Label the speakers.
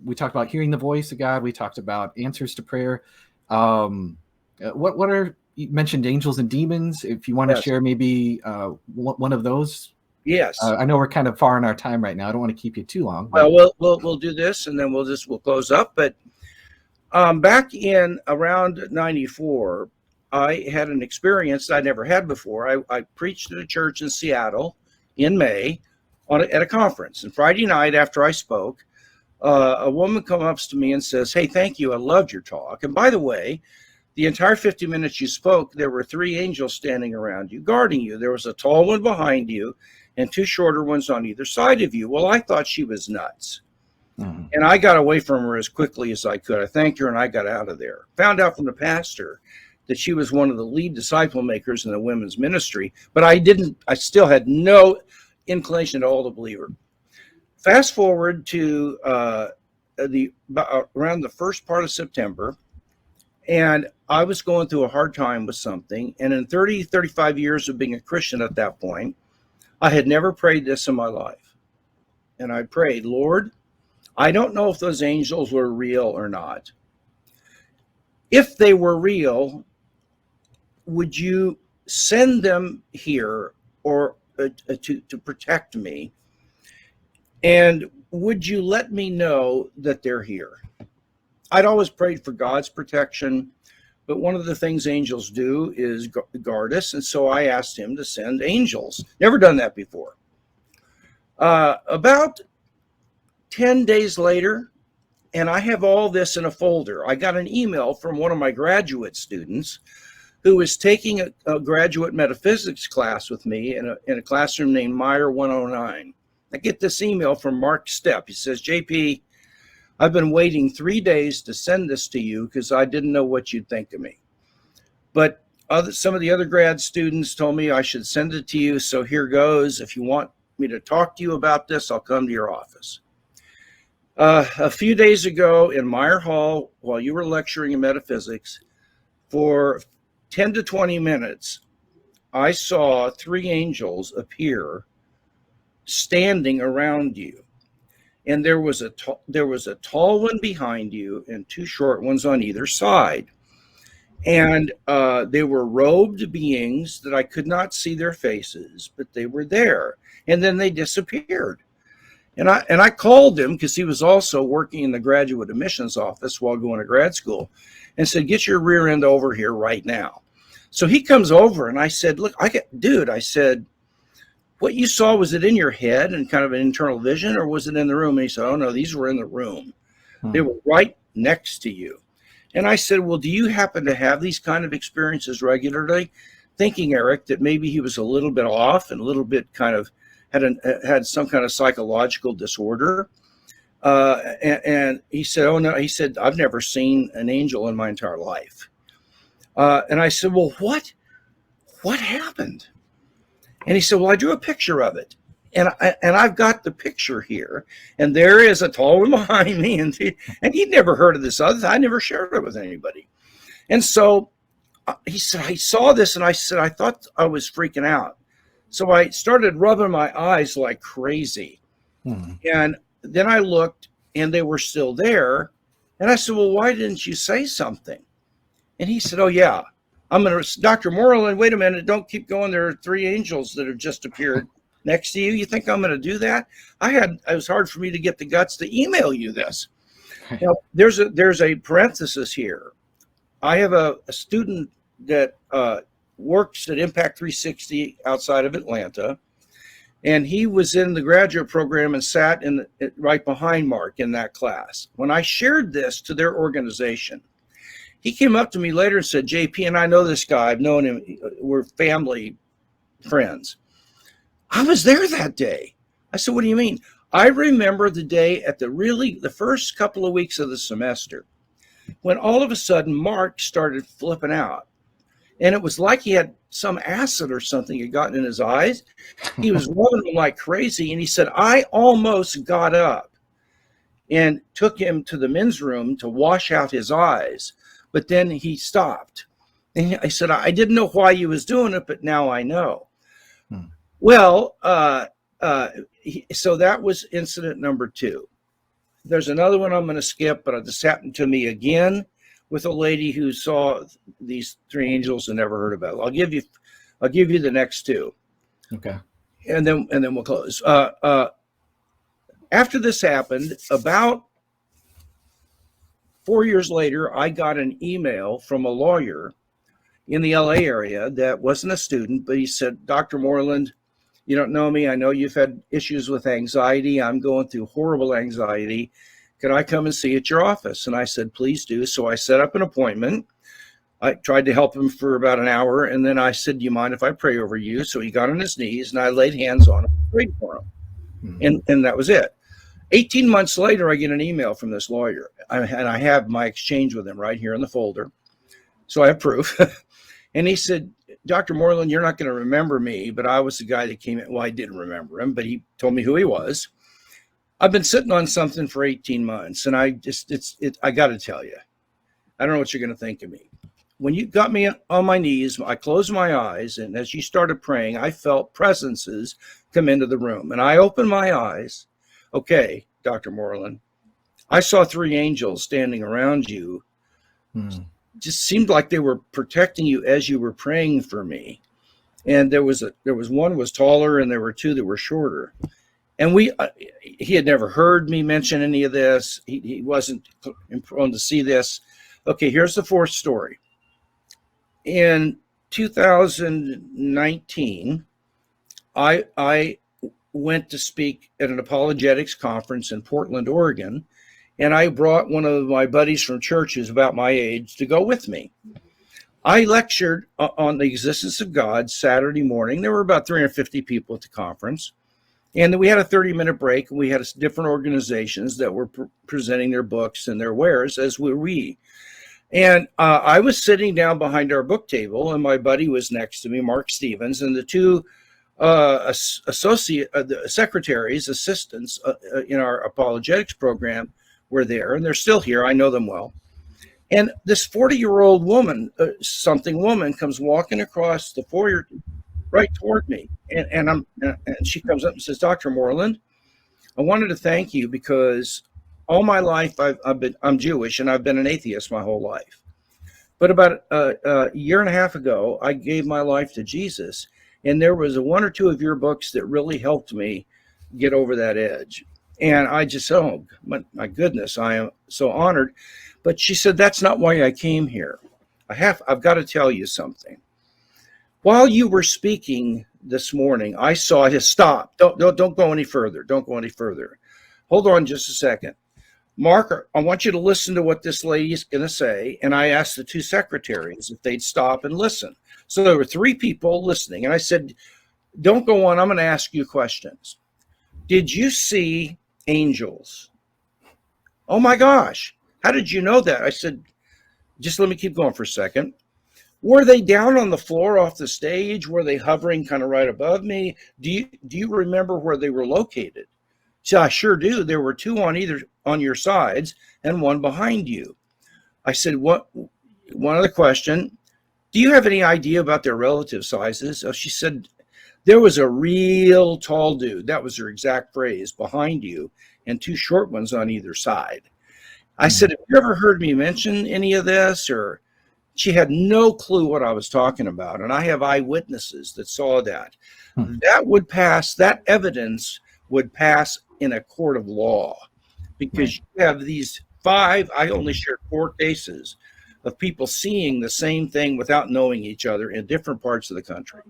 Speaker 1: we talked about hearing the voice of God. We talked about answers to prayer. What are, you mentioned angels and demons. If you want to share maybe one of those.
Speaker 2: Yes.
Speaker 1: I know we're kind of far in our time right now. I don't want to keep you too long.
Speaker 2: Well, we'll do this and then we'll close up. But back in around 94, I had an experience I never had before. I preached at a church in Seattle in May at a conference. And Friday night after I spoke, a woman comes up to me and says, "Hey, thank you. I loved your talk. And by the way, the entire 50 minutes you spoke, there were 3 angels standing around you, guarding you. There was a tall one behind you and 2 shorter ones on either side of you." Well, I thought she was nuts. Mm-hmm. And I got away from her as quickly as I could. I thanked her and I got out of there. Found out from the pastor that she was one of the lead disciple makers in the women's ministry, but I still had no inclination at all to believe her. Fast forward to around the first part of September, and I was going through a hard time with something. And in 35 years of being a Christian at that point, I had never prayed this in my life. And I prayed, "Lord, I don't know if those angels were real or not. If they were real, would you send them here or to protect me? And would you let me know that they're here?" I'd always prayed for God's protection, but one of the things angels do is guard us. And so I asked him to send angels. Never done that before. About 10 days later, and I have all this in a folder, I got an email from one of my graduate students who was taking a graduate metaphysics class with me in a classroom named Meyer 109. I get this email from Mark Stepp. He says, "JP, I've been waiting 3 days to send this to you because I didn't know what you'd think of me. But some of the other grad students told me I should send it to you, so here goes. If you want me to talk to you about this, I'll come to your office." A few days ago in Meyer Hall, while you were lecturing in metaphysics, for 10 to 20 minutes, I saw 3 angels appear standing around you. And there was a tall one behind you and 2 short ones on either side. And they were robed beings that I could not see their faces, but they were there. And then they disappeared. And I called him because he was also working in the graduate admissions office while going to grad school, and said, "Get your rear end over here right now." So he comes over and I said, "Look, I said, what you saw, was it in your head and kind of an internal vision, or was it in the room?" And he said, "Oh no, these were in the room. They were right next to you." And I said, "Well, do you happen to have these kind of experiences regularly?" Thinking, Eric, that maybe he was a little bit off and a little bit kind of had some kind of psychological disorder. And he said, "Oh no," he said, "I've never seen an angel in my entire life." And I said, "Well, what happened?" And he said, "Well, I drew a picture of it. And I've got the picture here. And there is a tall one behind me." And he'd never heard of this other. I never shared it with anybody. And so he said, "I saw this." And I said, "I thought I was freaking out." So I started rubbing my eyes like crazy. And then I looked and they were still there. And I said, "Well, why didn't you say something?" And he said, "Oh yeah, Dr. Moreland, wait a minute, don't keep going. There are 3 angels that have just appeared next to you. You think I'm going to do that?" It was hard for me to get the guts to email you this. Now, there's a parenthesis here. I have a student that works at Impact 360 outside of Atlanta, and he was in the graduate program and sat right behind Mark in that class. When I shared this to their organization, he came up to me later and said, "JP, and I know this guy. I've known him. We're family friends. I was there that day." I said, "What do you mean?" "I remember the day at the first couple of weeks of the semester when all of a sudden Mark started flipping out. And it was like he had some acid or something had gotten in his eyes. He was rubbing them like crazy." And he said, "I almost got up and took him to the men's room to wash out his eyes. But then he stopped." And I said, "I didn't know why he was doing it, but now I know." Well, so that was incident number 2. There's another one I'm going to skip, but this happened to me again with a lady who saw these 3 angels and never heard about it. I'll give you the next 2.
Speaker 1: Okay.
Speaker 2: And then we'll close. After this happened, about 4 years later, I got an email from a lawyer in the LA area that wasn't a student, but he said, Dr. Moreland, you don't know me. I know you've had issues with anxiety. I'm going through horrible anxiety. Can I come and see you at your office? And I said, please do. So I set up an appointment. I tried to help him for about an hour. And then I said, do you mind if I pray over you? So he got on his knees and I laid hands on him, prayed for him. Mm-hmm. And that was it. 18 months later, I get an email from this lawyer. And I have my exchange with him right here in the folder. So I have proof. And he said, Dr. Moreland, you're not going to remember me, but I was the guy that came in. Well, I didn't remember him, but he told me who he was. I've been sitting on something for 18 months, and I got to tell you, I don't know what you're going to think of me. When you got me on my knees, I closed my eyes, and as you started praying, I felt presences come into the room. And I opened my eyes. Okay, Dr. Moreland, I saw 3 angels standing around you. Just seemed like they were protecting you as you were praying for me. And there was one was taller and there were 2 that were shorter. And he had never heard me mention any of this. He wasn't prone to see this. Okay, here's the 4th story. In 2019, I went to speak at an apologetics conference in Portland, Oregon. And I brought one of my buddies from church who's about my age to go with me. I lectured on the existence of God Saturday morning. There were about 350 people at the conference. And then we had a 30-minute break, and we had different organizations that were presenting their books and their wares, as were we. And I was sitting down behind our book table, and my buddy was next to me, Mark Stevens, and the 2 secretaries, assistants in our apologetics program were there, and they're still here. I know them well. And this 40-year-old woman, woman, comes walking across the foyer right toward me. And she comes up and says, Dr. Moreland, I wanted to thank you because all my life I'm Jewish and I've been an atheist my whole life. But about a year and a half ago, I gave my life to Jesus. And there was 1 or 2 of your books that really helped me get over that edge. And I just, oh, my goodness, I am so honored. But she said, that's not why I came here. I've got to tell you something. While you were speaking this morning, I saw it. Stop. Don't go any further. Don't go any further. Hold on just a second. Mark, I want you to listen to what this lady is going to say. And I asked the 2 secretaries if they'd stop and listen. So there were 3 people listening. And I said, don't go on. I'm going to ask you questions. Did you see angels? Oh my gosh. How did you know that? I said, just let me keep going for a second. Were they down on the floor off the stage? Were they hovering kind of right above me? Do you remember where they were located? She said, I sure do. There were 2 on your sides and 1 behind you. I said, one other question. Do you have any idea about their relative sizes? Oh, she said, there was a real tall dude. That was her exact phrase, behind you, and 2 short ones on either side. I said, have you ever heard me mention any of this? Or she had no clue what I was talking about. And I have eyewitnesses that saw that. That evidence would pass in a court of law because you have these 5, I only shared 4 cases of people seeing the same thing without knowing each other in different parts of the country.